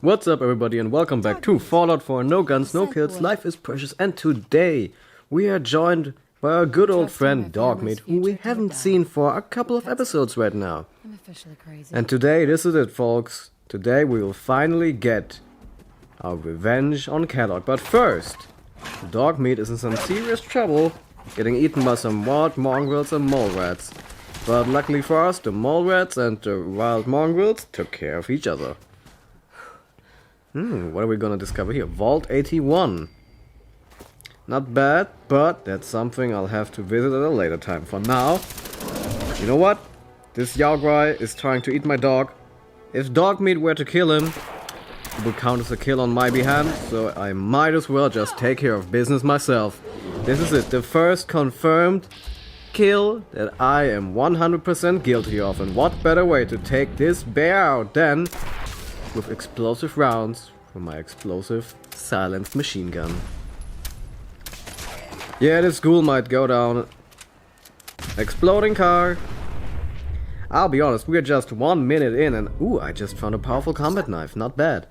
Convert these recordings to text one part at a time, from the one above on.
What's up everybody and welcome back to Fallout 4 No Guns, No Kills, Life is Precious, and today we are joined by our good old friend Dogmeat, who we haven't seen for a couple of episodes right now. I'm officially crazy. And today, this is it folks, today we will finally get our revenge on Kellog. But first, Dogmeat is in some serious trouble, getting eaten by some wild mongrels and mole rats. But luckily for us, the mole rats and the wild mongrels took care of each other. What are we gonna discover here? Vault 81. Not bad, but that's something I'll have to visit at a later time. For now, you know what? This Yaograi is trying to eat my dog. If Dogmeat were to kill him, it would count as a kill on my behalf, so I might as well just take care of business myself. This is it, the first confirmed kill that I am 100% guilty of, and what better way to take this bear out than with explosive rounds from my explosive silenced machine gun. Yeah, this school might go down. Exploding car. I'll be honest, we're just 1 minute in and ooh, I just found a powerful combat knife, not bad.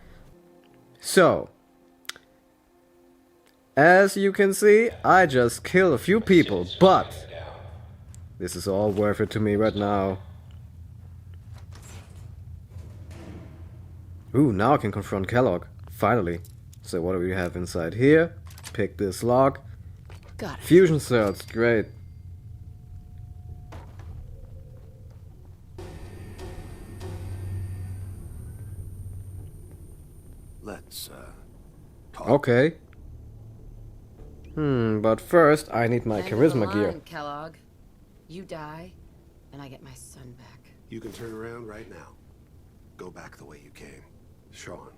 So, as you can see, I just killed a few people, but this is all worth it to me right now. Ooh, now I can confront Kellog. Finally. So what do we have inside here? Pick this lock. Got it. Fusion cells, great. Let's, talk. Okay. But first I need my End of charisma the gear. line, Kellogg. You die, and I get my son back. You can turn around right now. Go back the way you came. Sean.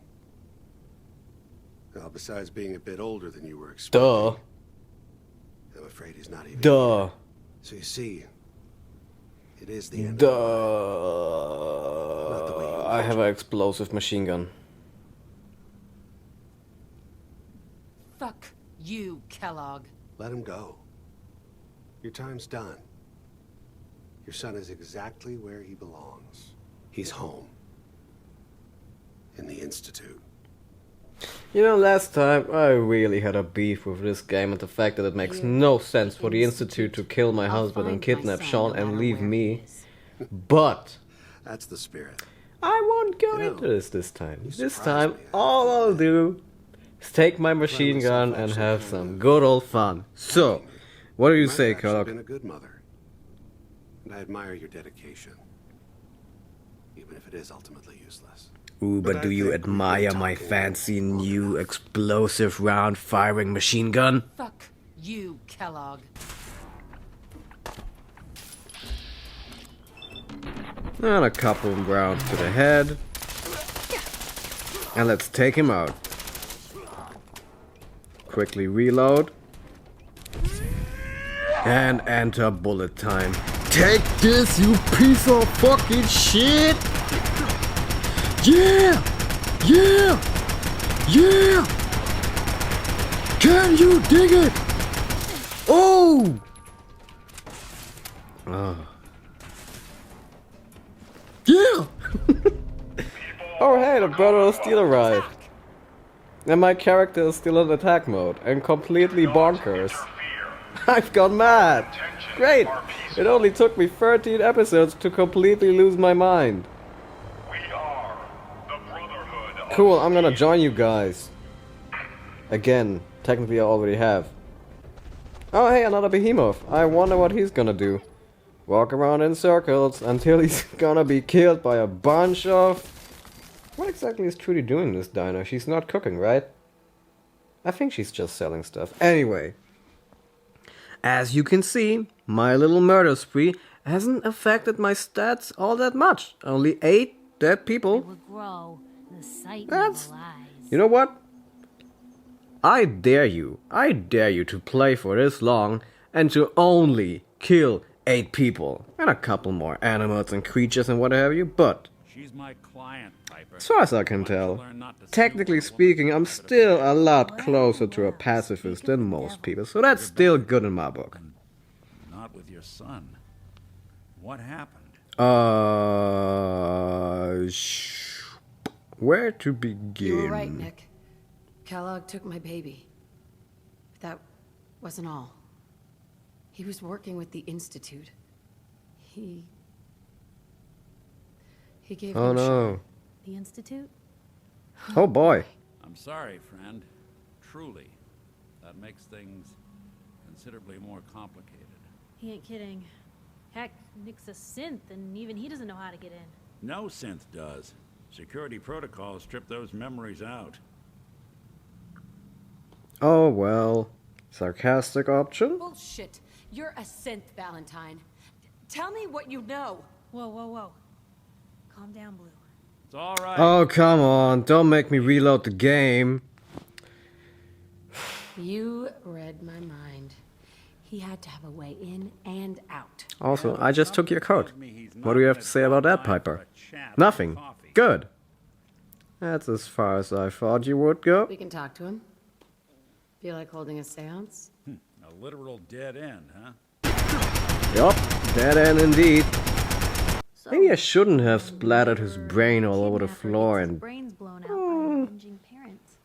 Now, besides being a bit older than you were expecting, Duh. I'm afraid he's not even Duh. here. So you see, it is the end. Duh. Not the way you I have an explosive machine gun. Fuck you, Kellogg. Let him go. Your time's done. Your son is exactly where he belongs. He's home. In the Institute. You know, last time I really had a beef with this game and the fact that it makes no sense for the Institute to kill my husband and kidnap Sean and leave me. But That's the spirit. I won't go into this time. This time, all I'll do is take my machine gun and have some good old fun. So, what do you say, You've Kellogg? been a good mother. And I admire your dedication. Even if it is ultimately useless. Ooh, but do you admire my fancy new explosive round firing machine gun? Fuck you, Kellogg. And a couple of rounds to the head. And let's take him out. Quickly reload. And enter bullet time. Take this, you piece of fucking shit! Yeah! Yeah! Yeah! Can you dig it? Oh! Yeah! Oh hey, the brother of Steel arrived. And my character is still in attack mode and completely bonkers. I've gone mad! Great! It only took me 13 episodes to completely lose my mind. Cool, I'm gonna join you guys. Again, technically I already have. Oh hey, another behemoth. I wonder what he's gonna do. Walk around in circles until he's gonna be killed by a bunch of... What exactly is Trudy doing in this diner? She's not cooking, right? I think she's just selling stuff. Anyway. As you can see, my little murder spree hasn't affected my stats all that much. Only 8 dead people. Will grow. The sight That's... never lies. You know what? I dare you to play for this long and to only kill 8 people. And a couple more animals and creatures and what have you, but She's my client, Piper. as far as I can tell, technically speaking, I'm still a lot closer to a pacifist than most people, so that's still good in my book. Not with your son. What happened? Where to begin? You were right, Nick. Kellogg took my baby. But that wasn't all. He was working with the Institute. He gave Oh him no. The Institute? Oh boy. I'm sorry, friend. Truly. That makes things considerably more complicated. He ain't kidding. Heck, Nick's a synth, and even he doesn't know how to get in. No synth does. Security protocols strip those memories out. Oh well. Sarcastic option? Bullshit. You're a synth, Valentine. Tell me what you know. Whoa, whoa, whoa. Calm down, Blue. It's all right. Oh come on, don't make me reload the game. You read my mind. He had to have a way in and out. Also, I just took your code. What do you have to say about that, Piper? Nothing. Good. That's as far as I thought you would go. We can talk to him. Feel like holding a seance? A literal dead end, huh? Yup, dead end indeed. So, Maybe I shouldn't have splattered his brain all over the kidnapper floor gets his and... brains blown out by avenging parents.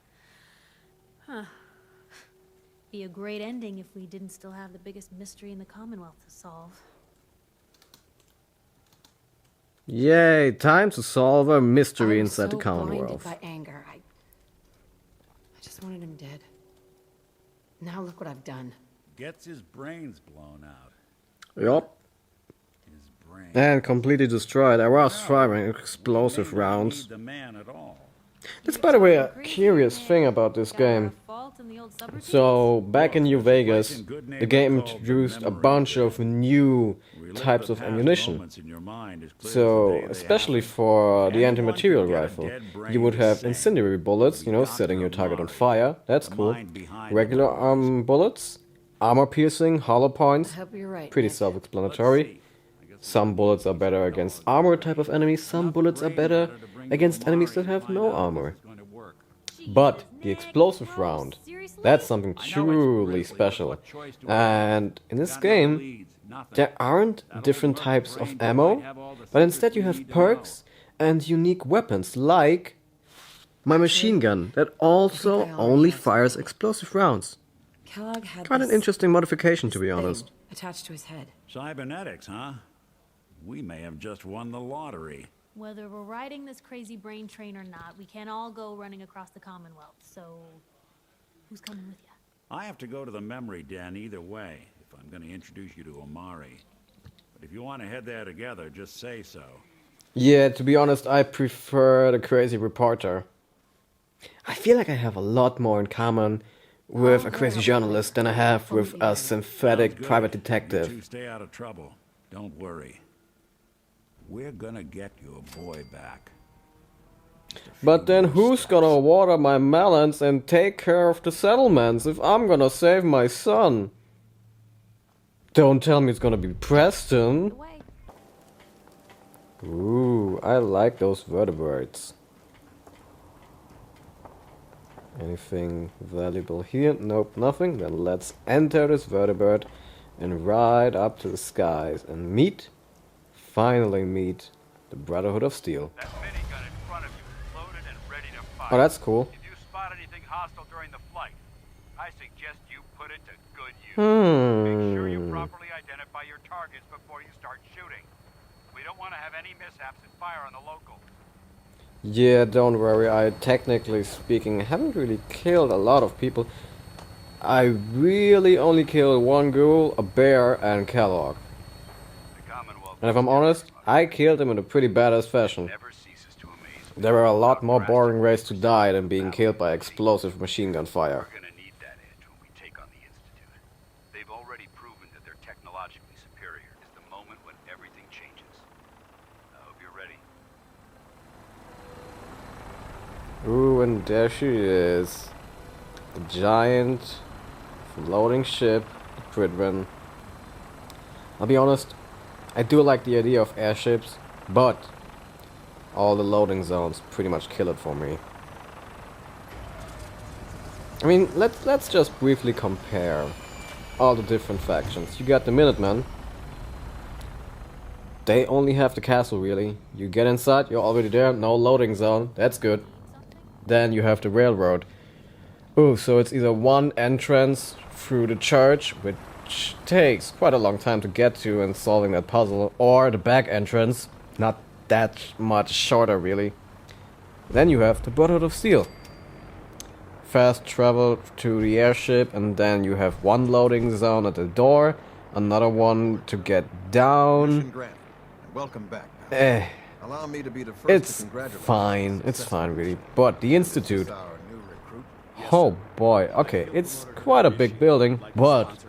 Huh. Be a great ending if we didn't still have the biggest mystery in the Commonwealth to solve. Yay, time to solve a mystery I'm inside the so Commonwealth. blinded by anger. I just wanted him dead. Now look what I've done. Gets his brains blown out. Yup, His brain. and completely destroyed. I was firing explosive May not rounds. need the man at all. That's, by the way, a curious thing about this game. So, back in New Vegas, the game introduced a bunch of new types of ammunition. So, especially for the anti-material rifle, you would have incendiary bullets, you know, setting your target on fire. That's cool. Regular bullets, armor-piercing, hollow I points, hope you're right. pretty Nick. self-explanatory. Some bullets are better against armor type of enemies, some bullets are better against enemies that have no armor. But the explosive round, that's something truly special. And in this game, there aren't different types of ammo, but instead you have perks and unique weapons, like my machine gun that also only fires explosive rounds. Kellogg had Quite an this interesting modification, to be thing honest. attached to his head. Cybernetics, huh? We may have just won the lottery. Whether we're riding this crazy brain train or not, we can't all go running across the Commonwealth, so who's coming with you? I have to go to the memory den either way if I'm going to introduce you to Omari. But if you want to head there together, just say so. Yeah, to be honest, I prefer the crazy reporter. I feel like I have a lot more in common with a crazy journalist than I have with a synthetic Sounds good. private You detective. two stay out of trouble. Don't worry. We're gonna get your boy back. But then who's gonna water my melons and take care of the settlements if I'm gonna save my son? Don't tell me it's gonna be Preston. Away. Ooh, I like those vertebrates. Anything valuable here? Nope, nothing. Then let's enter this vertebrate and ride up to the skies and finally meet the Brotherhood of Steel. That minigun in front of you is loaded and ready to fire. Oh, that's cool. If you spot anything hostile during the flight, I suggest you put it to good use. Make sure you properly identify your targets before you start shooting. We don't want to have any mishaps and fire on the local. Yeah, don't worry, I technically speaking haven't really killed a lot of people. I really only killed one ghoul, a bear, and Kellogg. The Commonwealth And if I'm honest, I killed him in a pretty badass fashion. never ceases to amaze me. There were a lot more boring ways to die than being killed by explosive machine gun fire. We're gonna need that edge when we take on the Institute. They've already proven that they're technologically superior. It's the moment when everything changes. I hope you're ready. Ooh, and there she is. The giant floating ship, the Pridwen. I'll be honest, I do like the idea of airships, but all the loading zones pretty much kill it for me. I mean, let's just briefly compare all the different factions. You got the Minutemen, they only have the castle, really. You get inside, you're already there, no loading zone, that's good. Then you have the railroad. Ooh, so it's either one entrance through the church, which takes quite a long time to get to in solving that puzzle, or the back entrance, not that much shorter, really. Then you have the Brotherhood of Steel. Fast travel to the airship, and then you have one loading zone at the door, another one to get down. Mission granted. Welcome back. Now. Allow me to be the first to It's congratulate fine, you. it's fine really. But the Institute, Our new recruit. oh boy, okay, it's quite a big building, but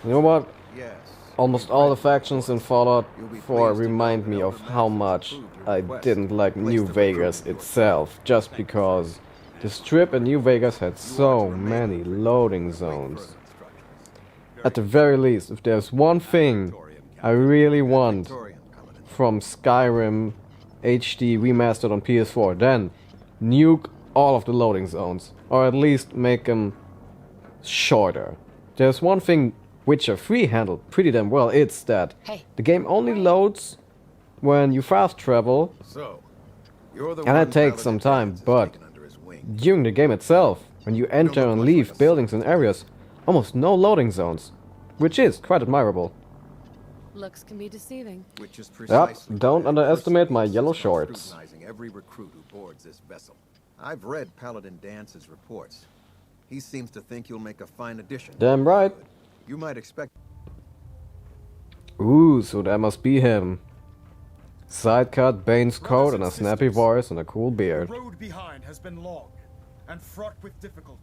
you know what? Yes. Almost all the factions in Fallout 4 remind me of how much I didn't like New Vegas itself, just because the strip in New Vegas had so many loading zones. At the very least, if there's one thing I really want from Skyrim HD remastered on PS4, then nuke all of the loading zones, or at least make them shorter. There's one thing Witcher 3 handled pretty damn well, it's that Hey. the game only loads when you fast travel, So, you're the and one that takes some time, Paladin but has taken under his wing. during the game itself, when you enter and leave buildings and areas, almost no loading zones, which is quite admirable. Looks can be deceiving. Which is Yep, precisely don't why I'm underestimate my personally yellow insist on shorts. scrutinizing every recruit who boards this vessel. I've read Paladin Dance's reports. He seems to think you'll make a fine addition. Damn right. You might expect Ooh, so that must be him. Side cut, Bane's coat, and a snappy voice and a cool beard. The road behind has been long and fraught with difficulty.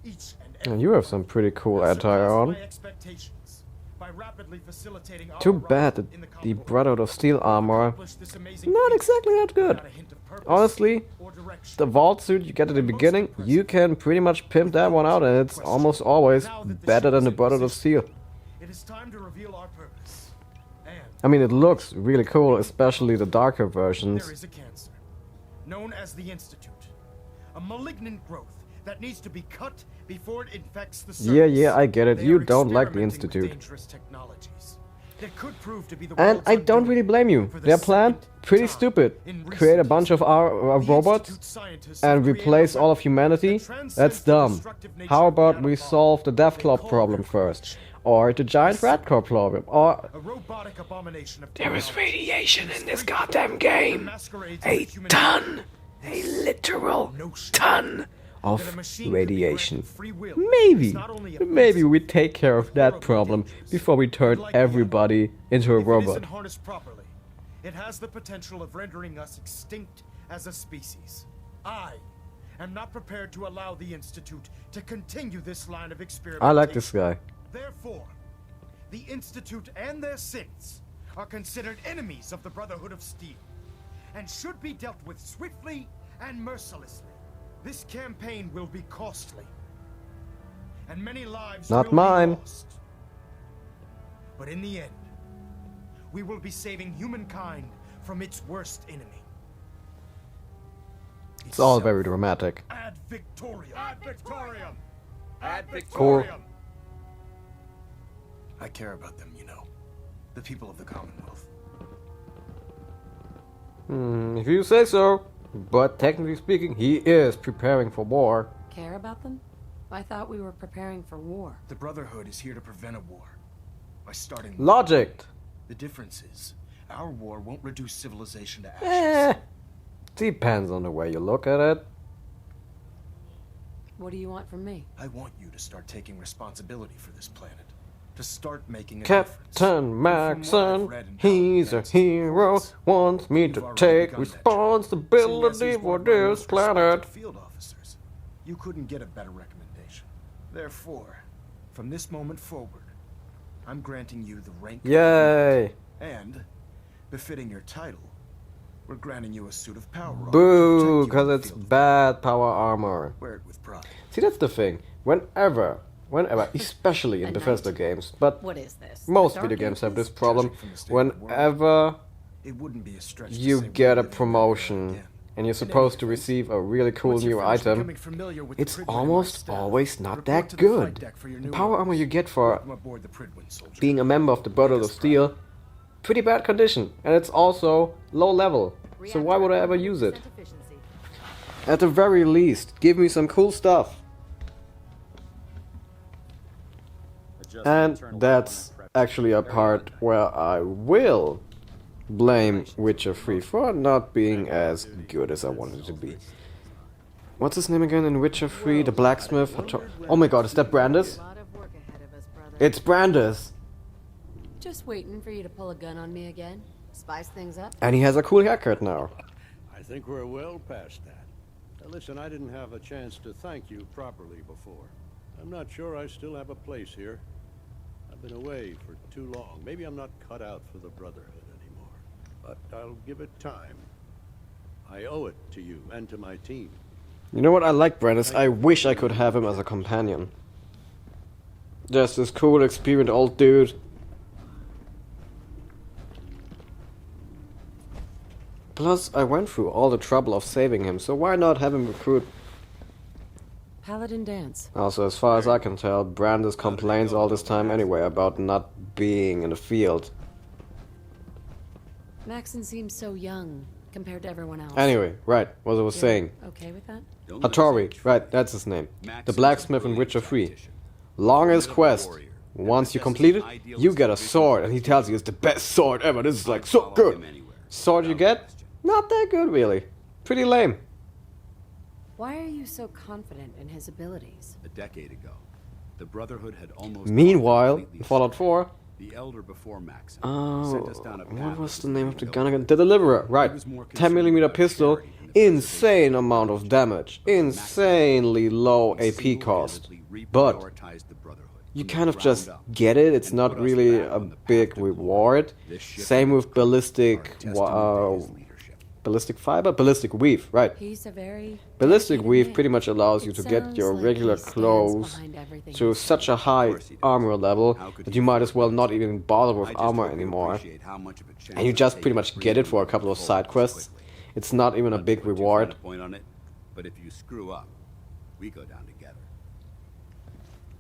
Each and And you have some pretty cool has attire surpassed on. my expectations by rapidly facilitating our Too rise bad that in the Commonwealth. Brotherhood of Steel armor, Accomplished this amazing not feat exactly that good. without a hint of purpose Honestly, or direction. the vault suit you get at the beginning, you can pretty much pimp that one out, and it's almost always better than the Brotherhood of Steel. It is time to reveal our purpose. And I mean, it looks really cool, especially the darker there versions. is a cancer known as the Institute, a malignant growth that needs to be cut before it infects the surface. Yeah, I get it. They You are don't like the experimenting with Institute. dangerous technologies that could prove to be the And world's I don't undoing really blame you. for the Their plan, second pretty time stupid. in Create a recent bunch of history. our The robots Institute scientists and have created replace a all of weapon humanity. that transcends That's the dumb. destructive nature How of the about we atom solve the bomb Death they Claw call problem their first? Or the giant rat claw problem? Or A robotic abomination of there is technology. radiation in this It goddamn game. masquerades A as human ton. A literal notion ton that of a machine could be radiation. granted free will Maybe, is not only maybe offensive, we take care of that horribly problem dangerous, before we turn but like the everybody into a If it robot. isn't harnessed properly, it has the potential of rendering us extinct as a species. I am not prepared to allow the Institute to continue this line of experimentation. I like this guy. Therefore, the Institute and their synths are considered enemies of the Brotherhood of Steel and should be dealt with swiftly and mercilessly. This campaign will be costly, and many lives Not will mine. be lost. But in the end, we will be saving humankind from its worst enemy. It's all very dramatic. Ad Victoriam. Ad Victoriam. Ad Cool. Victoriam. I care about them, you know. The people of the Commonwealth. If you say so. But technically speaking, he is preparing for war. Care about them? I thought we were preparing for war. The Brotherhood is here to prevent a war. By starting with Logic. the difference is, our war won't reduce civilization to ashes. Eh. Depends on the way you look at it. What do you want from me? I want you to start taking responsibility for this planet. To start making a difference. Captain And from what I've Maxon, read in he's a Paladin's hero, reports, wants me you've to already take begun that job. responsibility Seeing as he's for one of our this most respected planet. Field officers, you couldn't get a better recommendation. Therefore, from this moment forward, I'm granting you the rank of Yay! and, befitting your title, we're granting you a suit of power armor to Boo, protect you in because the it's field of bad power armor. Wear it with pride. See, that's the thing. Whenever, especially in A Bethesda knight? games, but What is this? most Dark video games have Ages? this problem. Judging from the state of the world, Whenever It wouldn't be a stretch to you say we're get a living in promotion again. and you're supposed to receive a really cool Once you're new finished item, becoming familiar with the it's Pridwin almost lifestyle, always not report that to the flight good. deck for your The new power armor orders. you get for Welcome aboard the Pridwin, soldier. being a member of the Brotherhood of Steel pretty bad condition, and it's also low level. So why would I ever use it? At the very least, give me some cool stuff. And that's actually a part where I will blame Witcher 3 for not being as good as I wanted it to be. What's his name again in Witcher 3? The blacksmith? Oh my god, is that Brandis? It's Brandis! Just waiting for you to pull a gun on me again. Spice things up. And he has a cool haircut now. I think we're well past that. Now listen, I didn't have a chance to thank you properly before. I'm not sure I still have a place here. I've been away for too long. Maybe I'm not cut out for the Brotherhood anymore. But I'll give it time. I owe it to you and to my team. You know what, I like Brandis. I wish I could have him as a companion. Just this cool, experienced old dude. Plus, I went through all the trouble of saving him, so why not have him recruit? Paladin dance. Also, as far as I can tell, Brandis complains all this time anyway about not being in the field. Maxon seems so young compared to everyone else. Anyway, right, what I was saying. Okay with that? Hattori, right, that's his name. The blacksmith in Witcher 3. Longest quest. Once you complete it, you get a sword, and he tells you it's the best sword ever. This is like so good. Sword you get? Not that good, really. Pretty lame. Why are you so confident in his abilities? A decade ago, the Brotherhood had almost. Meanwhile, in Fallout 4. The Elder before Maxon Oh, what was the name of the gun again? The Deliverer, right. 10mm pistol, insane amount of damage, insanely low AP cost. But you kind of just get it, it's not really a big reward. Same with ballistic fiber? Ballistic weave, right. Ballistic weave pretty much allows you to get your regular clothes to such a high armor level that you might as well not even bother with armor anymore. And you just pretty much get it for a couple of side quests. It's not even a big reward. But if you screw up, we go down together.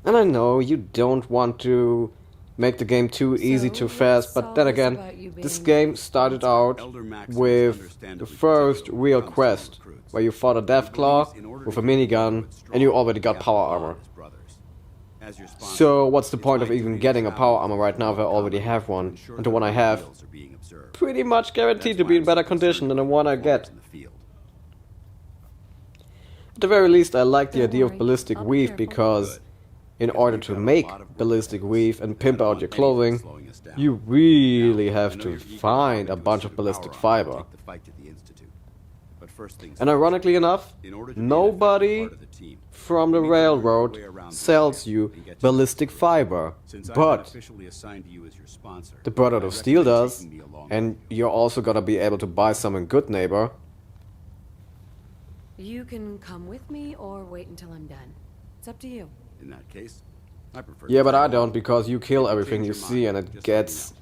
And I know you don't want to make the game too easy too fast, but then again, this game started out with the first real quest, where you fought a Deathclaw with a minigun, and you already got power armor. So what's the point of even getting a power armor right now if I already have one, and the one I have, pretty much guaranteed to be in better condition than the one I get. At the very least, I like the idea of ballistic weave, because in order to make ballistic weave and pimp out your clothing, you really have to find a bunch of ballistic fiber. And ironically enough, nobody from the railroad sells you ballistic fiber, but the Brotherhood of Steel does, and you're also gonna be able to buy some in Good Neighbor. You can come with me or wait until I'm done. It's up to you. In that case, I prefer. Yeah, but I don't, because you kill everything you see and it gets...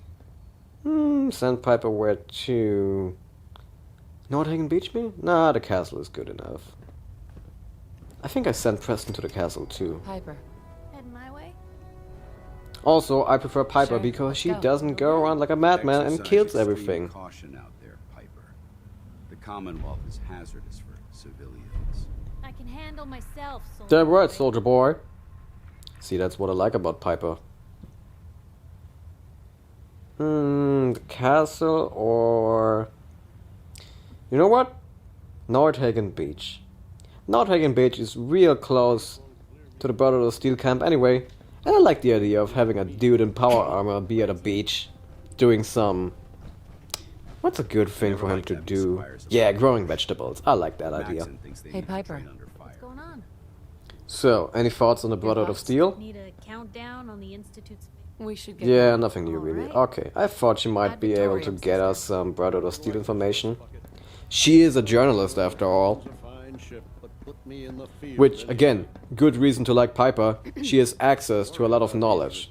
Sandpiper where to... Nordhagen Beach me? Nah, the castle is good enough. I think I sent Preston to the castle too. Piper. Head my way? Also, I prefer Piper because she doesn't go around like a madman and kills everything. Caution out there, Piper. The Commonwealth is hazardous for civilians. I can handle myself, soldier. Damn right, soldier boy. See, that's what I like about Piper. The castle or... You know what? Nordhagen Beach. Nordhagen Beach is real close to the Brotherhood of Steel camp anyway. And I like the idea of having a dude in power armor be at a beach doing some... What's a good thing for him to do? Yeah, growing vegetables. I like that idea. Hey, Piper. What's going on? So, any thoughts on the Brotherhood of Steel? Need a countdown on the Institute's... We should get Yeah, going. nothing new really. Okay, I thought she might be able to get us some Brotherhood of Steel information. She is a journalist after all. Which, again, good reason to like Piper. She has access to a lot of knowledge.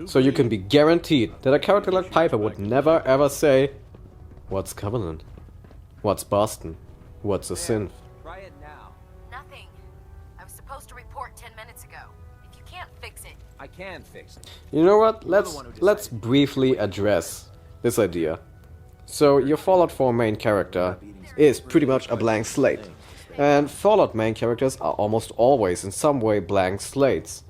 So you can be guaranteed that a character like Piper would never ever say, "What's Covenant? What's Boston? What's a synth?" Try it now. Nothing. I was supposed to report 10 minutes ago. If you can't fix it. I can fix it. You know what? Let's briefly address this idea. So your Fallout 4 main character is pretty much a blank slate. And Fallout main characters are almost always in some way blank slates.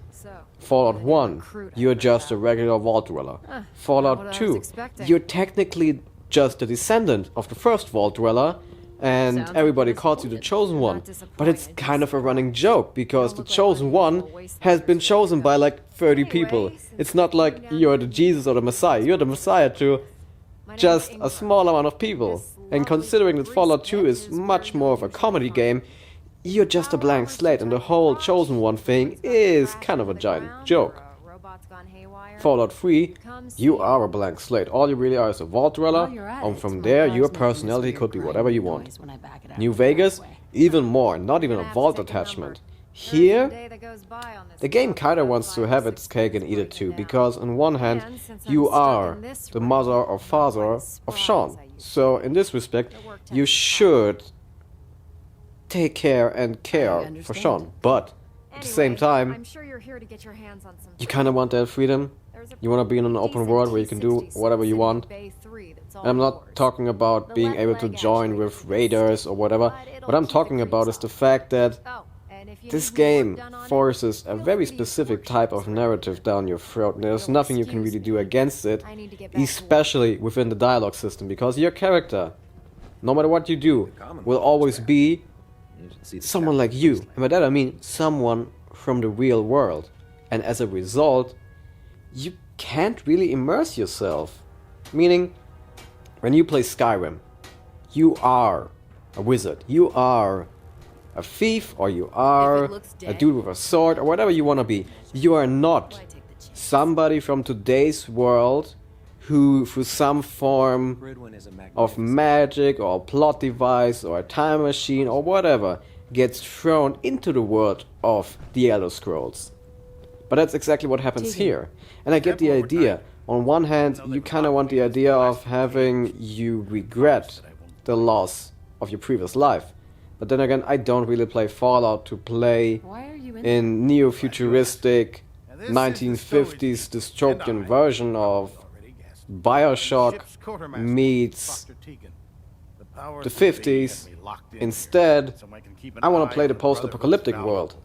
Fallout 1, you're just a regular vault dweller. Fallout 2, you're technically just a descendant of the first vault dweller, and everybody calls you the Chosen One. But it's kind of a running joke, because the Chosen One has been chosen by like 30 people. It's not like you're the Jesus or the Messiah. You're the Messiah to just a small amount of people. And considering that Fallout 2 is much more of a comedy game, you're just a blank slate, and the whole Chosen One thing is kind of a giant joke. Fallout 3, you are a blank slate. All you really are is a vault dweller, and from there your personality could be whatever you want. New Vegas, even more, not even a vault attachment. Here, the game kinda wants to have its cake and eat it too, because on one hand, you are the mother or father of Sean. So in this respect, you should take care and care for Sean, but at the same time, you kind of want that freedom. You want to be in an open world where you can do whatever you want. And I'm not talking about being able to join with raiders or whatever. What I'm talking about is the fact that this game forces a very specific type of narrative down your throat, and there's nothing you can really do against it, especially within the dialogue system, because your character, no matter what you do, will always be someone like you. And by that I mean someone from the real world. And as a result, you can't really immerse yourself. Meaning, when you play Skyrim, you are a wizard. You are a thief, or you are a dude with a sword, or whatever you want to be. You are not somebody from today's world who, through some form of magic or plot device or a time machine or whatever, gets thrown into the world of the Elder Scrolls. But that's exactly what happens here. And I get the idea. On one hand, you kind of want the idea of having you regret the loss of your previous life. But then again, I don't really play Fallout to play in neo-futuristic 1950s dystopian version of Bioshock meets the 50s. Instead, I want to play the post-apocalyptic world.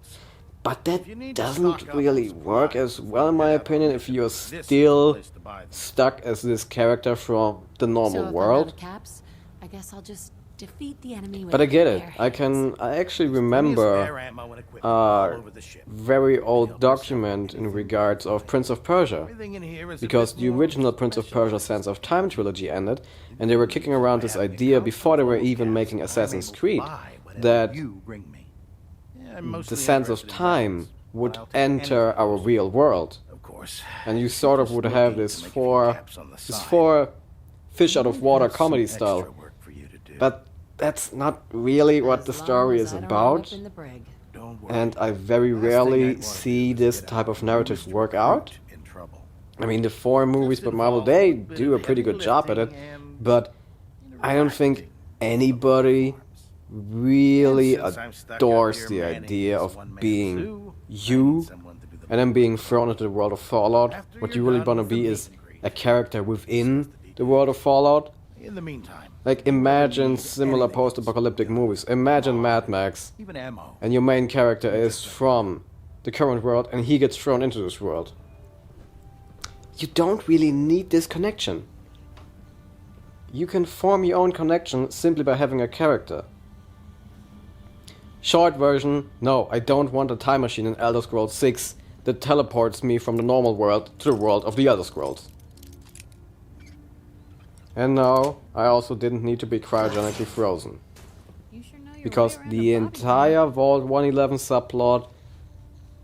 But that doesn't really work as well, in my opinion, if you're still stuck as this character from the normal world. I guess I'll just defeat the enemy. But I get it. I actually remember a very old document in regards of Prince of Persia, because the original Prince of Persia Sands of Time trilogy ended, and they were kicking around this idea before they were even making Assassin's Creed, that the Sands of Time would enter our real world, and you sort of would have this four fish out of water comedy style. But that's not really what the story is about, and I very rarely see this type of narrative work out. I mean, the 4 movies by Marvel, they do a pretty good job at it, but I don't think anybody really adores the idea of being you and then being thrown into the world of Fallout. What you really want to be is a character within the world of Fallout. In the meantime, like, imagine similar post-apocalyptic movies. Imagine Mad Max, and your main character is from the current world, and he gets thrown into this world. You don't really need this connection. You can form your own connection simply by having a character. Short version, no, I don't want a time machine in Elder Scrolls 6 that teleports me from the normal world to the world of the Elder Scrolls. And no, I also didn't need to be cryogenically frozen. Because the entire Vault 111 subplot,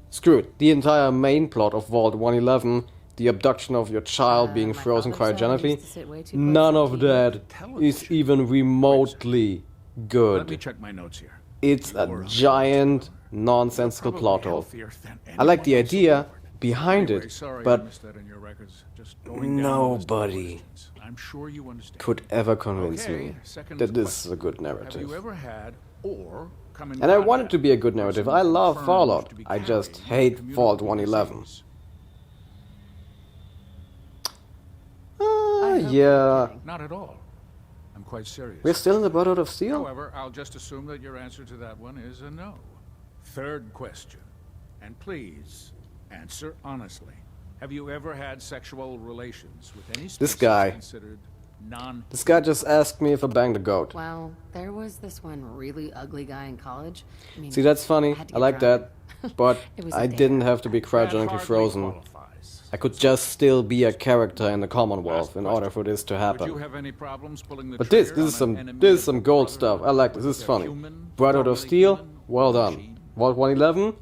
screw it, the entire main plot of Vault 111, the abduction of your child being frozen cryogenically, none of that is even remotely good. Let me check my notes here. It's a giant, nonsensical plot hole. I like the idea behind it, but nobody could ever convince me that this is a good narrative. Have you ever had or come in And I want it contact to be a good with narrative. someone I love confirmed Fallout. to be I just carried hate in Vault commutable 111. disease. I hope Yeah. you're kidding. Not at all. I'm quite serious. We're still in the Brotherhood of Steel? However, I'll just assume that your answer to that one is a no. Third question. And please, answer honestly. Have you ever had sexual relations with any species guy. considered non... This guy just asked me if I banged a goat. Well, there was this one really ugly guy in college. I mean, See, that's funny. had to I get like drunk. that. But It was I a didn't dare. have to be That cryogenically hardly frozen. qualifies. I could just still be a character in the Commonwealth in order for this to Would you happen. have any problems pulling the But this trigger is on an some enemy this is of some the gold Brotherhood, stuff. I like this. This is whether funny. human, Brotherhood of formerly Steel, human, well or done. machine? Vault 111,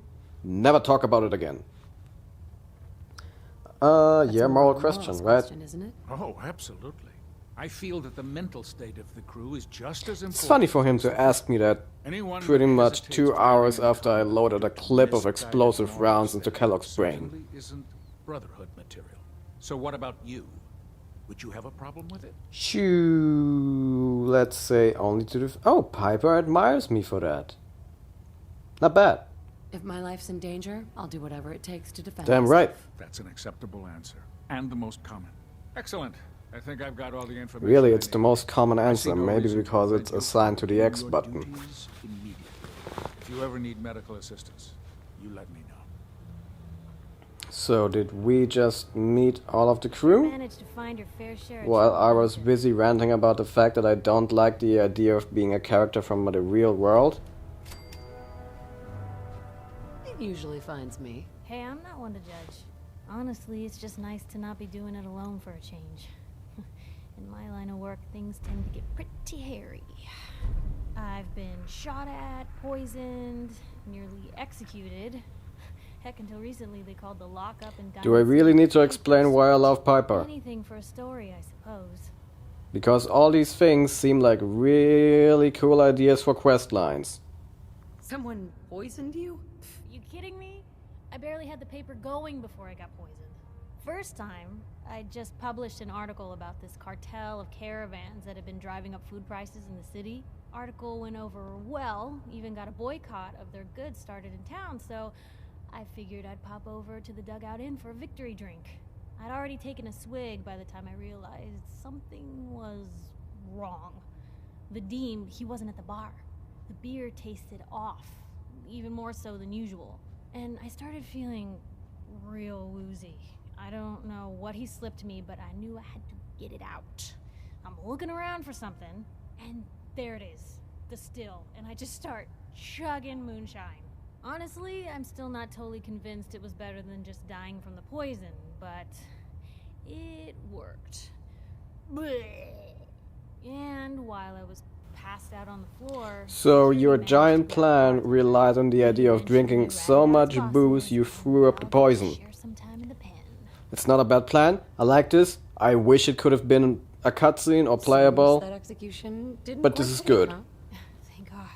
never talk about it again. That's Yeah, more moral of a question, morals right? question, isn't it? Oh, absolutely. I feel that the mental state of the crew is just as important. It's funny for him to ask me that Anyone pretty that much hesitates 2 to hours bring after I in loaded a clip of explosive rounds into Kellogg's brain. certainly isn't Brotherhood material. So what about you? Would you have a problem with it? Shoo, let's say only to the... Oh, Piper admires me for that. Not bad. If my life's in danger, I'll do whatever it takes to defend Damn myself. right. That's an acceptable answer. And the most common. Excellent. I think I've got all the information. Really, I it's the need. most common I see answer, no maybe reason to because prevent it's you assigned to from the X doing your button. duties immediately. If you ever need medical assistance, you let me know. So, did we just meet all of the crew? Managed to find your fair share of While trouble, I was didn't busy ranting about the fact that I don't like the idea of being a character from the real world. It usually finds me. Hey, I'm not one to judge. Honestly, it's just nice to not be doing it alone for a change. In my line of work, things tend to get pretty hairy. I've been shot at, poisoned, nearly executed. Heck, until recently they called the lockup and Do I really need to explain why I love Piper? Anything for a story, I suppose. Because all these things seem like really cool ideas for quest lines. Someone poisoned you? You kidding me? I barely had the paper going before I got poisoned. First time, I just published an article about this cartel of caravans that had been driving up food prices in the city. Article went over well, even got a boycott of their goods started in town, so I figured I'd pop over to the Dugout Inn for a victory drink. I'd already taken a swig by the time I realized something was wrong. The Dean, he wasn't at the bar. The beer tasted off, even more so than usual. And I started feeling real woozy. I don't know what he slipped me, but I knew I had to get it out. I'm looking around for something, and there it is, the still, and I just start chugging moonshine. Honestly, I'm still not totally convinced it was better than just dying from the poison, but it worked. Blech. And while I was passed out on the floor... So Judy your managed giant to get plan Bart relied on the idea of and drinking she so ran out much of booze sauces, you threw up the and poison. share some time in the pen. It's not a bad plan. I like this. I wish it could have been a cutscene or Seems playable. that execution didn't but this work is for you, good. huh? Thank God.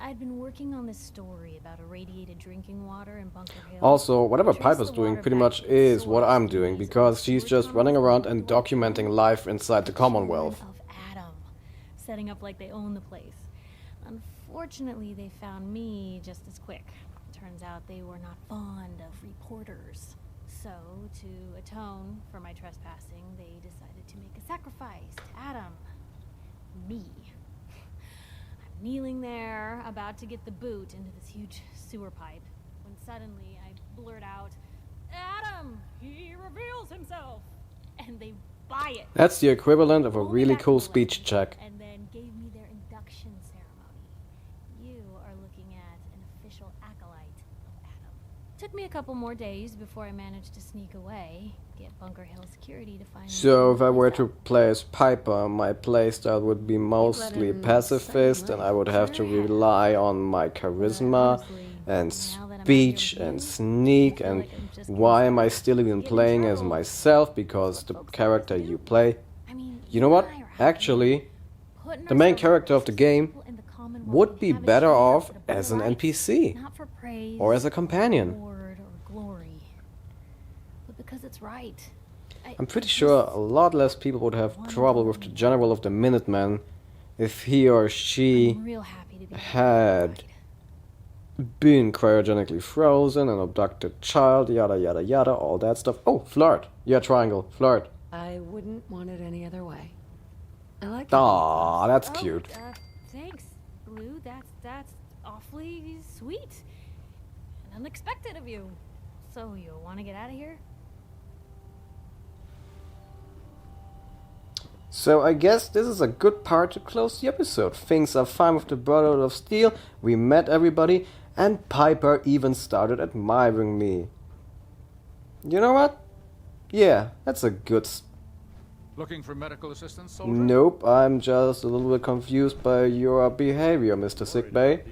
I'd been working on this story about irradiated drinking water in Bunker Hill. Also, whatever Trace Piper's the doing water pretty back much to the is what source I'm and doing use it because as she's sewer just running tunnels around and and water documenting life inside the Commonwealth. Of Adam, setting up like they own the place. Unfortunately, they found me just as quick. Turns out they were not fond of reporters. So, to atone for my trespassing, they decided to make a sacrifice to Adam. Me. I'm kneeling there, about to get the boot into this huge sewer pipe, when suddenly I blurt out, "Adam! He reveals himself!" And they buy it. That's the equivalent of a Pulled me really back to cool the speech lab, check. and then gave me their induction ceremony. You are looking at an official acolyte of Adam. Took me a couple more days before I managed to sneak away, get Bunker Hill security to find me. So if I were to play as Piper, my playstyle would be mostly him pacifist and I would have to rely on my charisma and speech and sneak and why am I still even playing as myself because the character you play... You know what? Actually, the main character of the game would be better off as an NPC or as a companion. But because it's right. I'm pretty sure a lot less people would have trouble with the General of the Minutemen if he or she I'm real happy had been cryogenically frozen, an abducted child, yada yada yada, all that stuff. Oh, flirt. Yeah, triangle, flirt. I wouldn't want it any other way. I like it. Aw, that's cute. Thanks, Lou. That's awfully sweet. And unexpected of you. So you want to get out of here? So I guess this is a good part to close the episode. Things are fine with the Brotherhood of Steel, we met everybody, and Piper even started admiring me. You know what? Yeah, that's a good... Looking for medical assistance, soldier? Nope, I'm just a little bit confused by your behavior, Mr. Sickbay.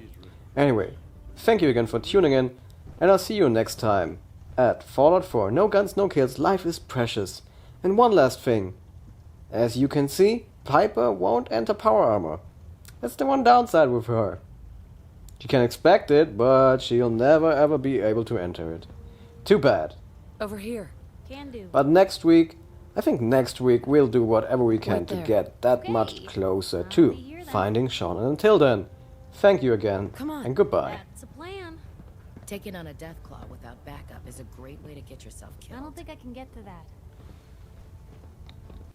Anyway, thank you again for tuning in, and I'll see you next time at Fallout 4. No guns, no kills, life is precious. And one last thing. As you can see, Piper won't enter power armor. That's the one downside with her. She can expect it, but she'll never ever be able to enter it. Too bad. Over here. Can do. But next week, I think next week we'll do whatever we can to get that much closer to finding Sean. And until then, thank you again, and goodbye. That's a plan. Taking on a death claw without backup is a great way to get yourself killed. I don't think I can get to that.